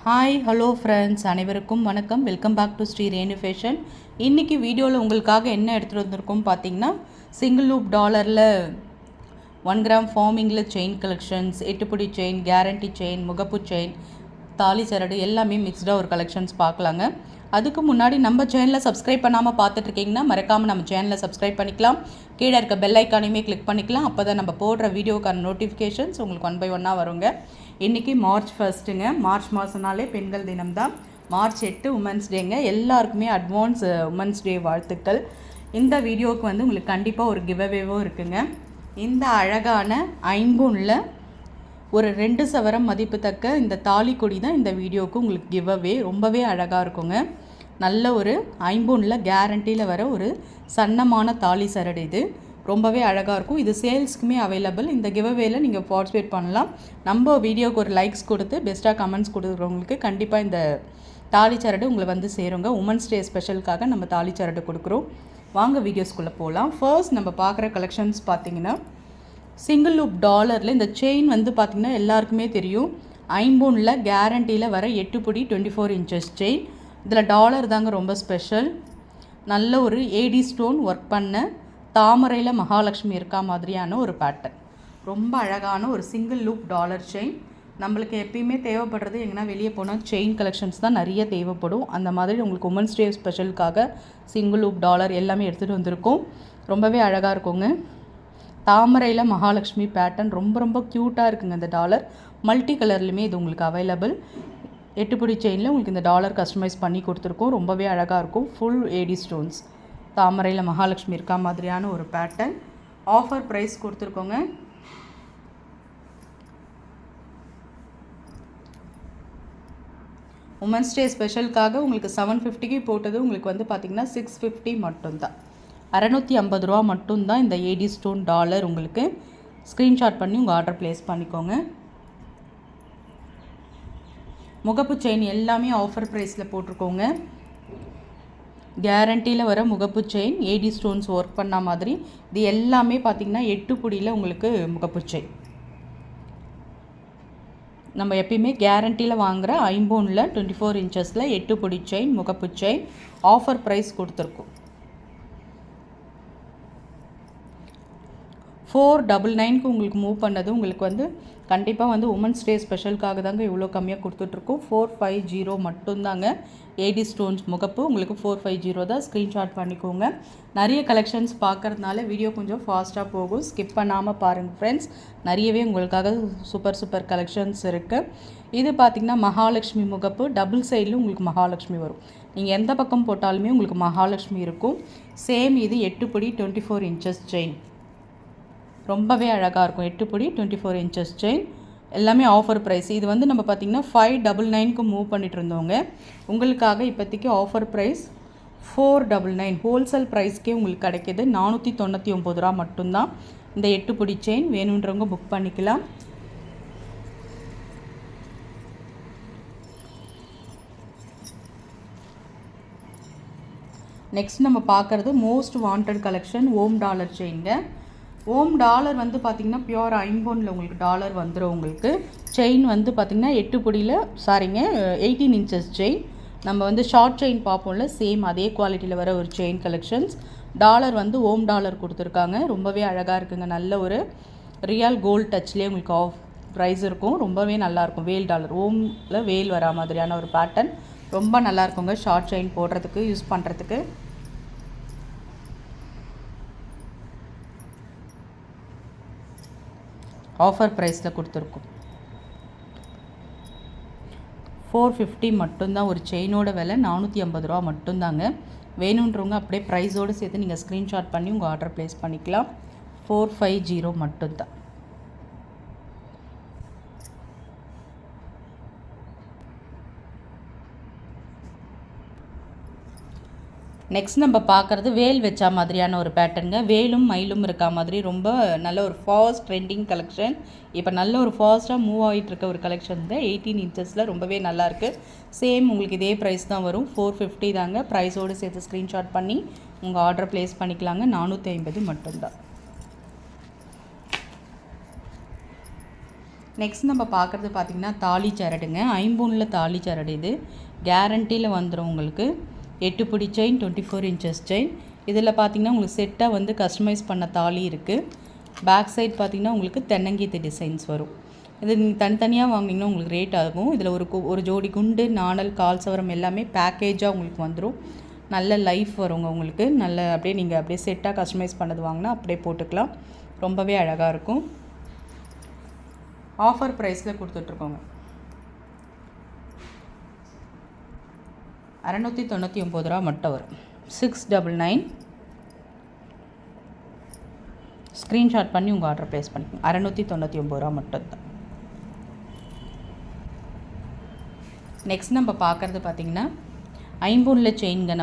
Hi hello friends, அனைவருக்கும் வணக்கம். Welcome back to Sri Renu fashion. இன்றைக்கி வீடியோவில் உங்களுக்காக என்ன எடுத்துகிட்டு வந்திருக்கோம் பார்த்தீங்கன்னா, சிங்கிள் லூப் டாலரில் 1 கிராம் ஃபார்மிங்கில் செயின் கலெக்ஷன்ஸ், எட்டுப்புடி செயின், கேரண்டி செயின், முகப்பு செயின், தாலி சரடு எல்லாமே மிக்ஸ்டாக ஒரு கலெக்ஷன்ஸ் பார்க்கலாங்க. அதுக்கு முன்னாடி நம்ம சேனலில் சப்ஸ்கிரைப் பண்ணாமல் பார்த்துட்ருக்கீங்கன்னா மறக்காமல் நம்ம சேனலை சப்ஸ்கிரைப் பண்ணிக்கலாம். கீழே இருக்க பெல் ஐக்கானையுமே கிளிக் பண்ணிக்கலாம். அப்போ தான் நம்ம போடுற வீடியோக்கான நோட்டிஃபிகேஷன்ஸ் உங்களுக்கு 1 by 1 வருங்க. இன்றைக்கி மார்ச் 1ங்க. மார்ச் மாதம்னாலே பெண்கள் தினம் தான். மார்ச் 8 உமன்ஸ் டேங்க. எல்லாருக்குமே அட்வான்ஸ் உமன்ஸ் டே வாழ்த்துக்கள். இந்த வீடியோவுக்கு உங்களுக்கு கண்டிப்பாக ஒரு கிவ்அவேவும் இருக்குங்க. இந்த அழகான ஐம்பொனில் ஒரு 2 சவரம் மதிப்பு தக்க இந்த தாலி கொடி தான் இந்த வீடியோவுக்கு உங்களுக்கு கிவ்அவே. ரொம்பவே அழகாக இருக்குங்க. நல்ல ஒரு ஐம்பொனில் கேரண்டியில் வர ஒரு சன்னமான தாலி சரடு. இது ரொம்பவே அழகாக இருக்கும். இது சேல்ஸ்க்குமே அவைலபிள். இந்த கிவ்அவேல நீங்கள் பார்ட்டிசிபேட் பண்ணலாம். நம்ம வீடியோவுக்கு ஒரு லைக்ஸ் கொடுத்து பெஸ்ட்டாக கமெண்ட்ஸ் கொடுக்குறவங்களுக்கு கண்டிப்பாக இந்த தாலி சரடு உங்களை சேருங்க. உமன்ஸ் டே ஸ்பெஷலுக்காக நம்ம தாலி சரடு கொடுக்குறோம். வாங்க வீடியோஸ்குள்ளே போகலாம். ஃபர்ஸ்ட் நம்ம பார்க்குற கலெக்ஷன்ஸ் பார்த்திங்கன்னா, சிங்கிள் லூப் டாலரில் இந்த செயின் பார்த்திங்கன்னா எல்லாருக்குமே தெரியும். ஐம்பொனில் கேரண்டியில் வர 8 24 inches செயின். இதில் டாலர் தாங்க ரொம்ப ஸ்பெஷல். நல்ல ஒரு ஏடி ஸ்டோன் ஒர்க் பண்ண தாமரையில் மகாலட்சுமி இருக்கா மாதிரியான ஒரு பேட்டர்ன். ரொம்ப அழகான ஒரு சிங்கிள் லூப் டாலர் செயின். நம்மளுக்கு எப்பயுமே தேவைப்படுறது எங்கன்னா வெளியே போனால் செயின் கலெக்ஷன்ஸ் தான் நிறைய தேவைப்படும். அந்த மாதிரி உங்களுக்கு உமன்ஸ் டே ஸ்பெஷலுக்காக சிங்கிள் லூப் டாலர் எல்லாமே எடுத்துகிட்டு வந்திருக்கோம். ரொம்பவே அழகாக இருக்குங்க. தாமரையில் மகாலட்சுமி பேட்டர்ன் ரொம்ப ரொம்ப க்யூட்டாக இருக்குங்க. இந்த டாலர் மல்டி கலர்லையுமே இது உங்களுக்கு அவைலபிள். 8 செயினில் உங்களுக்கு இந்த டாலர் கஸ்டமைஸ் பண்ணி கொடுத்துருக்கோம். ரொம்பவே அழகாக இருக்கும். ஃபுல் ஏடி ஸ்டோன்ஸ், தாமரையில் மகாலட்சுமி இருக்கா மாதிரியான ஒரு பேட்டர்ன். ஆஃபர் ப்ரைஸ் கொடுத்துருக்கோங்க. உமன்ஸ் டே ஸ்பெஷலுக்காக உங்களுக்கு 750க்கு போட்டது உங்களுக்கு பார்த்திங்கன்னா 650 மட்டும்தான். 650 ரூபா மட்டும்தான் இந்த ஏடி ஸ்டோன் டாலர். உங்களுக்கு ஸ்க்ரீன்ஷாட் பண்ணி உங்கள் ஆர்டர் ப்ளேஸ் பண்ணிக்கோங்க. முகப்பு செயின் எல்லாமே ஆஃபர் ப்ரைஸில் போட்டிருக்கோங்க. கேரண்டியில் வர முகப்பு செயின், ஏடி ஸ்டோன்ஸ் ஒர்க் பண்ண மாதிரி. இது எல்லாமே பார்த்திங்கன்னா 8 புடியில் உங்களுக்கு முகப்பு செயின். நம்ம எப்பயுமே கேரண்டியில் வாங்குகிற ஐம்பொனில் 24 inches 8 புடி செயின், முகப்பு செயின் ஆஃபர் ப்ரைஸ் கொடுத்துருக்கோம். 499க்கு உங்களுக்கு மூவ் பண்ணது உங்களுக்கு கண்டிப்பாக உமன்ஸ் டே ஸ்பெஷலுக்காக தாங்க இவ்வளோ கம்மியாக கொடுத்துட்ருக்கோம். 450 மட்டும்தாங்க. ஏடி ஸ்டோன்ஸ் முகப்பு உங்களுக்கு 450 தான். ஸ்க்ரீன்ஷாட் பண்ணிக்கோங்க. நிறைய கலெக்ஷன்ஸ் பார்க்குறதுனால வீடியோ கொஞ்சம் ஃபாஸ்ட்டாக போகும். ஸ்கிப் பண்ணாமல் பாருங்கள் ஃப்ரெண்ட்ஸ். நிறையவே உங்களுக்காக சூப்பர் கலெக்ஷன்ஸ் இருக்குது. இது பார்த்திங்கன்னா மகாலட்சுமி முகப்பு. டபுள் சைடில் உங்களுக்கு மகாலட்சுமி வரும். நீங்கள் எந்த பக்கம் போட்டாலுமே உங்களுக்கு மகாலட்சுமி இருக்கும். சேம் இது 8 புடி 24 inches செயின். ரொம்பவே அழகாக இருக்கும். 8 புடி 24 inches செயின் எல்லாமே ஆஃபர் ப்ரைஸ். இது நம்ம பார்த்திங்கன்னா 599க்கு மூவ் பண்ணிட்டு இருந்தோங்க. உங்களுக்காக இப்போதைக்கு ஆஃபர் ப்ரைஸ் 499. ஹோல்சேல் ப்ரைஸ்க்கே உங்களுக்கு கிடைக்கிது. 499 ரூபா மட்டும்தான். இந்த 8 புடி செயின் வேணுன்றவங்க புக் பண்ணிக்கலாம். நெக்ஸ்ட் நம்ம பார்க்குறது மோஸ்ட் வாண்டட் கலெக்ஷன் ஓம் டாலர் செயின்ங்க. ஓம் டாலர் பார்த்திங்கன்னா பியூர் ஐம்பொனில் உங்களுக்கு டாலர் வந்துடும். உங்களுக்கு செயின் பார்த்திங்கன்னா 8 புடியில் 18 inches செயின். நம்ம ஷார்ட் செயின் பார்ப்போம்ல, சேம் அதே குவாலிட்டியில் வர ஒரு செயின் கலெக்ஷன்ஸ். டாலர் ஓம் டாலர் கொடுத்துருக்காங்க. ரொம்பவே அழகாக இருக்குங்க. நல்ல ஒரு ரியல் கோல்ட் டச்லேயே உங்களுக்கு ஆஃப் ப்ரைஸ் இருக்கும். ரொம்பவே நல்லாயிருக்கும். வேல் டாலர், ஓமில் வேல் வரா மாதிரியான ஒரு பேட்டர்ன். ரொம்ப நல்லா இருக்குங்க ஷார்ட் செயின் போடுறதுக்கு, யூஸ் பண்ணுறதுக்கு. ஆஃபர் ப்ரைஸில் கொடுத்துருக்கோம். 450 மட்டும்தான் ஒரு செயினோட விலை. 450 ரூபா மட்டும்தாங்க. வேணுன்றவங்க அப்படியே ப்ரைஸோடு சேர்த்து நீங்கள் ஸ்க்ரீன்ஷாட் பண்ணி உங்கள் ஆர்டர் ப்ளேஸ் பண்ணிக்கலாம். 450 மட்டும்தான். நெக்ஸ்ட் நம்ம பார்க்குறது வேல் வச்சா மாதிரியான ஒரு பேட்டர்னுங்க. வேலும் மயிலும் இருக்கா மாதிரி ரொம்ப நல்ல ஒரு ஃபாஸ்ட் ட்ரெண்டிங் கலெக்ஷன். இப்போ நல்ல ஒரு ஃபாஸ்ட்டாக மூவ் ஆகிட்டு இருக்க ஒரு கலெக்ஷன் தான். 18 inches ரொம்பவே நல்லாயிருக்கு. சேம் உங்களுக்கு இதே ப்ரைஸ் தான் வரும். 450 தாங்க. ப்ரைஸோடு சேர்த்து ஸ்க்ரீன்ஷாட் பண்ணி உங்கள் ஆர்டர் ப்ளேஸ் பண்ணிக்கலாங்க. 450 மட்டும்தான். நெக்ஸ்ட் நம்ம பார்க்குறது பார்த்திங்கன்னா தாலி சரடுங்க. ஐம்பொனில் தாலி சரடு. இது கேரண்டியில் வந்துடும் உங்களுக்கு. 8 பிடி செயின், 24 இன்ச்சஸ் செயின். இதில் பார்த்திங்கன்னா உங்களுக்கு செட்டாக வந்து கஸ்டமைஸ் பண்ண தாலி இருக்குது. பேக் சைட் பார்த்திங்கன்னா உங்களுக்கு தென்னங்கீத்து டிசைன்ஸ் வரும். இது நீங்கள் தனித்தனியாக வாங்கினீங்கன்னா உங்களுக்கு ரேட் ஆகும். இதில் ஒரு ஜோடி குண்டு, நாணல், கால் சவரம் எல்லாமே பேக்கேஜாக உங்களுக்கு வந்துடும். நல்ல லைஃப் வருங்க உங்களுக்கு. நல்ல அப்படியே நீங்கள் அப்படியே செட்டாக கஸ்டமைஸ் பண்ணது வாங்கினா அப்படியே போட்டுக்கலாம். ரொம்பவே அழகாக இருக்கும். ஆஃபர் ப்ரைஸில் கொடுத்துட்ருக்கோங்க. 699 ரூபா மட்டும் வரும். 699. ஸ்க்ரீன்ஷாட் பண்ணி உங்கள் ஆர்டர் ப்ளேஸ் பண்ணிக்கோங்க. 699 ரூபா மட்டும் தான். நெக்ஸ்ட் நம்ம பார்க்குறது பார்த்திங்கன்னா ஐம்பொனில் செயின்ங்க.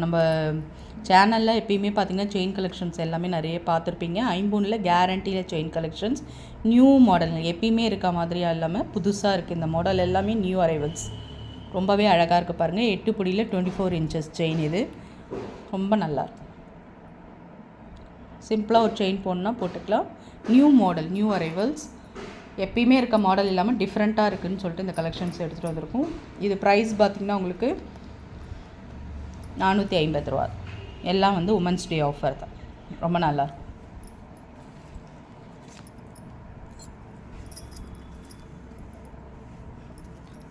நம்ம சேனலில் எப்பயுமே பார்த்திங்கன்னா செயின் கலெக்ஷன்ஸ் எல்லாமே நிறைய பார்த்துருப்பீங்க. ஐம்பொனில் கேரண்டியில் செயின் கலெக்ஷன்ஸ் நியூ மாடல் எப்பயுமே இருக்க மாதிரியாக இல்லாமல் புதுசாக இருக்குது. இந்த மாடல் எல்லாமே நியூ அரைவல்ஸ். ரொம்பவே அழகாக இருக்குது பாருங்கள். 8 பிடியில் 24 இன்ச்சஸ் செயின். இது ரொம்ப நல்லாயிருக்கும். சிம்பிளாக ஒரு செயின் போடணுன்னா போட்டுக்கலாம். New model, new arrivals. எப்பயுமே இருக்க மாடல் இல்லாமல் டிஃப்ரெண்ட்டாக இருக்குதுன்னு சொல்லிட்டு இந்த கலெக்ஷன்ஸ் எடுத்துகிட்டு வந்திருக்கும். இது ப்ரைஸ் பார்த்திங்கன்னா உங்களுக்கு 450 ரூபா. எல்லாம் வந்து உமன்ஸ் டே ஆஃபர் தான். ரொம்ப நல்லாயிருக்கும்.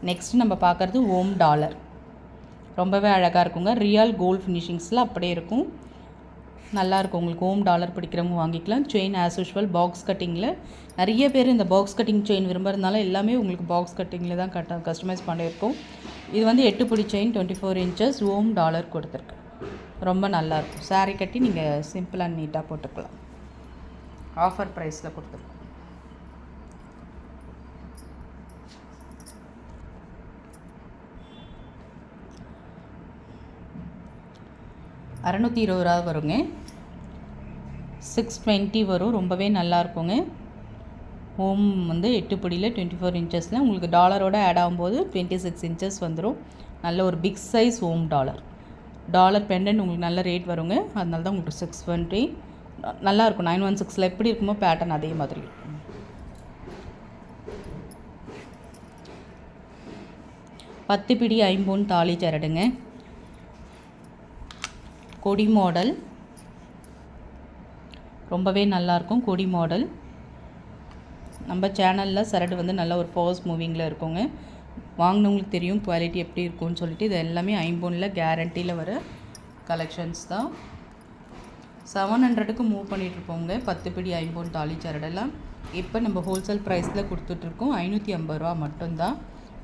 நெக்ஸ்ட் நம்ம பார்க்குறது ஓம் டாலர். ரொம்பவே அழகாக இருக்குங்க. ரியல் கோல்ட் ஃபினிஷிங்ஸில் அப்படியே இருக்கும். நல்லாயிருக்கும். உங்களுக்கு ஓம் டாலர் பிடிக்கிறவங்க வாங்கிக்கலாம். செயின் ஆஸ் யூஷுவல் பாக்ஸ் கட்டிங்கில். நிறைய பேர் இந்த பாக்ஸ் கட்டிங் செயின் விரும்புறதுனால எல்லாமே உங்களுக்கு பாக்ஸ் கட்டிங்கில் தான் கஸ்டமைஸ் பண்ணியிருக்கோம். இது வந்து 8 பிடி செயின், 24 இன்ச்சஸ் ஓம் டாலர் கொடுத்துருக்கு. ரொம்ப நல்லாயிருக்கும். சாரீ கட்டி நீங்கள் சிம்பிள் அண்ட் நீட்டாக போட்டுக்கலாம். ஆஃபர் ப்ரைஸில் கொடுத்துருக்கோம். $620 வருங்க. 620 வரும். ரொம்பவே நல்லாயிருக்குங்க. ஓம் வந்து 8 பிடியில் 24 இன்ச்சஸில் உங்களுக்கு டாலரோடு ஆட் ஆகும்போது 26 இன்ச்சஸ் வந்துடும். நல்ல ஒரு பிக் சைஸ் ஓம் டாலர். டாலர் பெண்டன்ட் உங்களுக்கு நல்ல ரேட் வருங்க. அதனால தான் உங்களுக்கு 620 நல்லாயிருக்கும். 916 எப்படி இருக்குமோ பேட்டர்ன் அதே மாதிரி இருக்கும். பத்து பிடி ஐம்பொன் தாலி சரடுங்க. கொடி மாடல். ரொம்பவே நல்லாயிருக்கும். கொடி மாடல். நம்ம சேனலில் சரடு வந்து நல்ல ஒரு ஃபாஸ்ட் மூவிங்கில் இருக்குங்க. வாங்கினவங்களுக்கு தெரியும் குவாலிட்டி எப்படி இருக்கும்னு சொல்லிட்டு. இது எல்லாமே ஐம்பொனில் கேரண்டியில் வர கலெக்ஷன்ஸ் தான். 700க்கு மூவ் பண்ணிகிட்ருப்போங்க 10 பிடி ஐம்பொன் தாலி சரடெல்லாம். இப்போ நம்ம ஹோல்சேல் ப்ரைஸில் கொடுத்துட்ருக்கோம். 550 ரூபா மட்டும்தான்.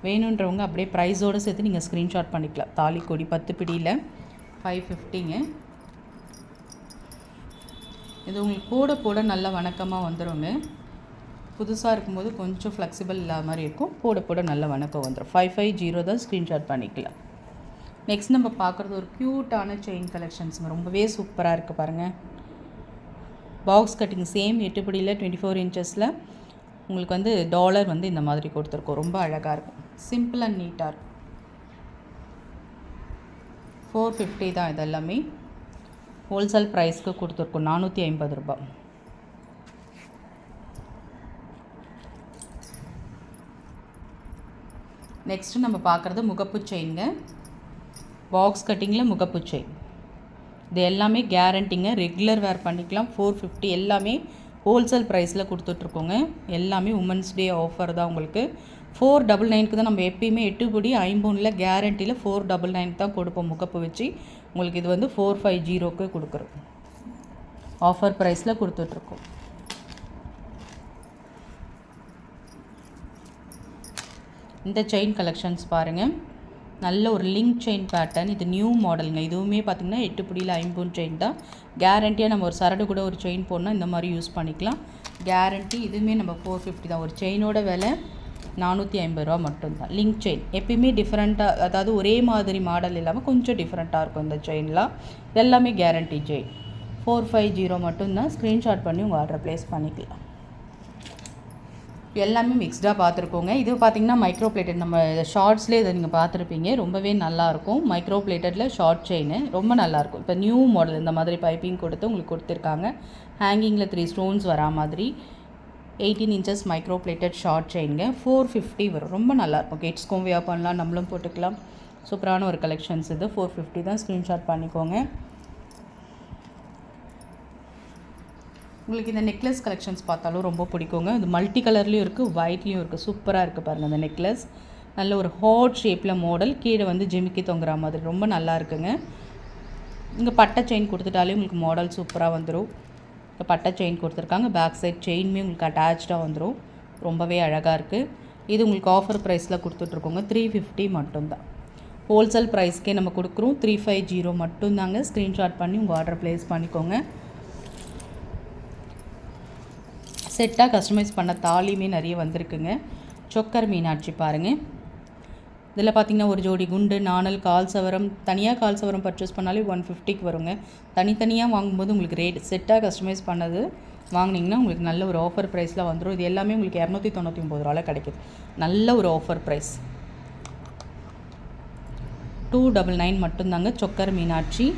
வேணுன்றவங்க அப்படியே ப்ரைஸோடு சேர்த்து நீங்கள் ஸ்க்ரீன்ஷாட் பண்ணிக்கலாம். தாலி கொடி 10 பிடியில் 550ங்க. இது உங்களுக்கு போட போட நல்லா வணக்கமாக வந்துடுங்க. புதுசாக இருக்கும்போது கொஞ்சம் ஃப்ளெக்சிபிள் இல்லாத மாதிரி இருக்கும். போட போட நல்ல வணக்கம் வந்துடும். 550 தான். ஸ்க்ரீன்ஷாட் பண்ணிக்கலாம். நெக்ஸ்ட் நம்ம பார்க்குறது ஒரு க்யூட்டான செயின் கலெக்ஷன்ஸுங்க. ரொம்பவே சூப்பராக இருக்குது பாருங்கள். பாக்ஸ் கட்டிங் சேம் 8 பிடியில் 24 இன்ச்சஸில் உங்களுக்கு வந்து டாலர் வந்து இந்த மாதிரி கொடுத்துருக்கோம். ரொம்ப அழகாக இருக்கும். சிம்பிள் அண்ட் நீட்டாக இருக்கும். 450 தான். இதெல்லாமே ஹோல்சேல் ப்ரைஸ்க்கு கொடுத்துருக்கோம். 450 ரூபா. நெக்ஸ்ட்டு நம்ம பார்க்குறது முகப்பு செயின்ங்க. பாக்ஸ் கட்டிங்கில் முகப்பு செயின். இது எல்லாமே கேரண்டிங்க. ரெகுலர் வேர் பண்ணிக்கலாம். 450 எல்லாமே ஹோல்சேல் ப்ரைஸில் கொடுத்துட்ருக்கோங்க. எல்லாமே உமன்ஸ் டே ஆஃபர் தான் உங்களுக்கு. 499க்கு தான் நம்ம எப்பயுமே 8 பிடி ஐம்பொனில் கேரண்டியில் 499 தான் கொடுப்போம் முகப்பு வச்சு. உங்களுக்கு இது வந்து 450க்கு கொடுக்குறோம். ஆஃபர் ப்ரைஸில் கொடுத்துட்ருக்கோம். இந்த செயின் கலெக்ஷன்ஸ் பாருங்கள். நல்ல ஒரு லிங்க் செயின் பேட்டர்ன். இது நியூ மாடலுங்க. இதுவுமே பார்த்திங்கன்னா 8 பிடியில் ஐம்பொன் செயின் தான். கேரண்டியாக நம்ம ஒரு சரடு கூட ஒரு செயின் போடணும் இந்த மாதிரி யூஸ் பண்ணிக்கலாம். கேரண்டி. இதுவுமே நம்ம 450 தான். ஒரு செயினோட விலை 450 ரூபா மட்டும்தான். லிங்க் செயின் எப்பயுமே டிஃப்ரெண்ட்டாக, அதாவது ஒரே மாதிரி மாடல் இல்லாமல் கொஞ்சம் டிஃப்ரெண்ட்டாக இருக்கும் இந்த செயின்லாம். எல்லாமே கேரண்டி செயின். 450 மட்டும்தான். ஸ்க்ரீன்ஷாட் பண்ணி உங்கள் ஆர்டர் ப்ளேஸ் பண்ணிக்கலாம். எல்லாமே மிக்ஸ்டாக பார்த்துருக்கோங்க. இது பார்த்திங்கன்னா மைக்ரோ பிளேட்டட். நம்ம ஷார்ட்ஸ்லேயே இதை நீங்கள் பார்த்துருப்பீங்க. ரொம்பவே நல்லாயிருக்கும். மைக்ரோ பிளேட்டடில் ஷார்ட் செயின் ரொம்ப நல்லாயிருக்கும். இப்போ நியூ மாடல் இந்த மாதிரி பைப்பிங் கொடுத்து உங்களுக்கு கொடுத்துருக்காங்க. ஹேங்கிங்கில் 3 ஸ்டோன்ஸ் வரா மாதிரி 18 இன்ச்சஸ் மைக்ரோ பிளேட்டட் ஷார்ட் செயினுங்க. 450 வரும். ரொம்ப நல்லாயிருக்கும். கிட்ஸ்க்கும் வியர் பண்ணலாம், நம்மளும் போட்டுக்கலாம். சூப்பரான ஒரு கலெக்ஷன்ஸ் இது. 450 தான். ஸ்க்ரீன்ஷாட் பண்ணிக்கோங்க. உங்களுக்கு இந்த நெக்லஸ் கலெக்ஷன்ஸ் பார்த்தாலும் ரொம்ப பிடிக்குங்க. இது மல்டி கலர்லேயும் இருக்குது, ஒயிட்லேயும் இருக்குது. சூப்பராக இருக்குது பாருங்கள் அந்த நெக்லஸ். நல்ல ஒரு ஹார்ட் ஷேப்பில் மாடல், கீழே வந்து ஜிமிக்கி தொங்குற மாதிரி ரொம்ப நல்லா இருக்குங்க. இங்கே பட்டை செயின் கொடுத்துட்டாலே உங்களுக்கு மாடல் சூப்பராக வந்துடும். இப்போ பட்டை செயின் கொடுத்துருக்காங்க. பேக் சைட் செயினுமே உங்களுக்கு அட்டாச்சாக வந்துடும். ரொம்பவே அழகாக இருக்குது. இது உங்களுக்கு ஆஃபர் ப்ரைஸில் கொடுத்துட்ருக்கோங்க. 350 மட்டும்தான். ஹோல்சேல் ப்ரைஸ்க்கே நம்ம கொடுக்குறோம். 350 மட்டும்தாங்க. ஸ்க்ரீன்ஷாட் பண்ணி உங்கள் ஆர்டர் ப்ளேஸ் பண்ணிக்கோங்க. செட்டாக கஸ்டமைஸ் பண்ண தாலியுமே நிறைய வந்திருக்குங்க. சொக்கர் மீனாட்சி பாருங்கள். இதில் பார்த்திங்கன்னா ஒரு ஜோடி குண்டு, நாணல், கால் சவரம், தனியாக கால் சவரம் பர்ச்சேஸ் பண்ணாலே 150க்கு வருங்க. தனித்தனியாக வாங்கும்போது உங்களுக்கு ரேட் செட்டாக கஸ்டமைஸ் பண்ணது வாங்கினீங்கன்னா உங்களுக்கு நல்ல ஒரு ஆஃபர் ப்ரைஸில் வந்துடும். இது எல்லாமே உங்களுக்கு 299 ரூபாயில் கிடைக்குது. நல்ல ஒரு ஆஃபர் ப்ரைஸ். 299 மட்டும்தாங்க. சொக்கர் மீனாட்சி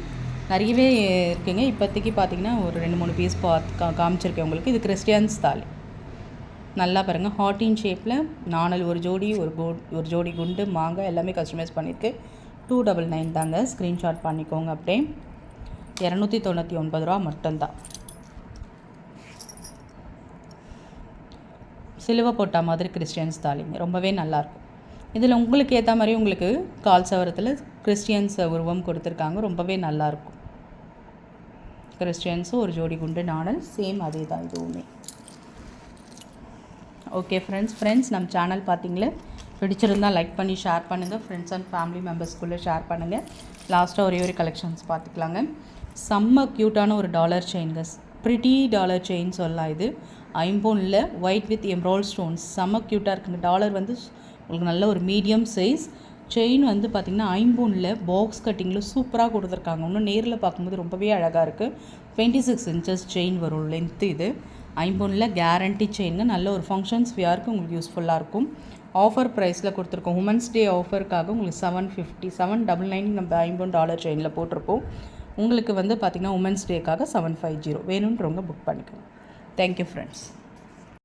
நிறையவே இருக்குங்க. இப்போதைக்கு பார்த்திங்கன்னா ஒரு 2-3 பீஸ் காமிச்சிருக்கேன் உங்களுக்கு. இது கிறிஸ்டியன்ஸ் தாலி. நல்லா பாருங்கள். ஹார்ட்டின் ஷேப்பில் நாணல் ஒரு ஜோடி, ஒரு ஜோடி குண்டு, மாங்காய் எல்லாமே கஸ்டமைஸ் பண்ணியிருக்கு. 299 தாங்க. ஸ்க்ரீன்ஷாட் பண்ணிக்கோங்க. அப்படியே 299 ரூபா மட்டும்தான். சிலுவை போட்டா மாதிரி கிறிஸ்டியன்ஸ் தாலிங்க. ரொம்பவே நல்லாயிருக்கும். இதில் உங்களுக்கு ஏற்ற மாதிரி உங்களுக்கு கால் சவரத்தில் கிறிஸ்டியன்ஸ் உருவம் கொடுத்துருக்காங்க. ரொம்பவே நல்லாயிருக்கும். கிறிஸ்டியன்ஸும் ஒரு ஜோடி குண்டு, நாணல் சேம் அதே தான் இதுவுமே. ஓகே ஃப்ரெண்ட்ஸ் நம்ம சேனல் பார்த்தீங்களே, பிடிச்சிருந்தால் லைக் பண்ணி ஷேர் பண்ணுங்கள். ஃப்ரெண்ட்ஸ் அண்ட் ஃபேமிலி மெம்பர்ஸ்குள்ளே ஷேர் பண்ணுங்கள். லாஸ்ட்டாக ஒரே ஒரு கலெக்ஷன்ஸ் பார்த்துக்கலாங்க. செம்ம க்யூட்டான ஒரு டாலர் செயின்ங்க. ப்ரிட்டி டாலர் செயின் சொல்லலாம். இது ஐம்பொன்னில் ஒயிட் வித் எம்ராய்ட் ஸ்டோன்ஸ். செம்ம க்யூட்டாக இருக்குங்க. டாலர் வந்து உங்களுக்கு நல்ல ஒரு மீடியம் சைஸ். செயின் வந்து பார்த்திங்கன்னா ஐம்பொன்னில் பாக்ஸ் கட்டிங்கில் சூப்பராக கொடுத்துருக்காங்க. இன்னும் நேரில் பார்க்கும்போது ரொம்பவே அழகாக இருக்குது. 26 இன்ச்சஸ் செயின் வரும் லென்த்து. இது ஐம்பொன்னில் கேரண்டி செயினுங்க. நல்ல ஒரு ஃபங்க்ஷன்ஸ் வியருக்கு உங்களுக்கு யூஸ்ஃபுல்லாக இருக்கும். ஆஃபர் ப்ரைஸில் கொடுத்துருக்கோம். உமன்ஸ் டே ஆஃபருக்காக உங்களுக்கு 750 799 நம்ம ஐம்பொன் டாலர் செயினில் போட்டிருக்கோம். உங்களுக்கு வந்து பார்த்திங்கன்னா உமன்ஸ் டேக்காக 750 வேணுன்றவங்க புக் பண்ணிக்கோங்க. Thank you friends.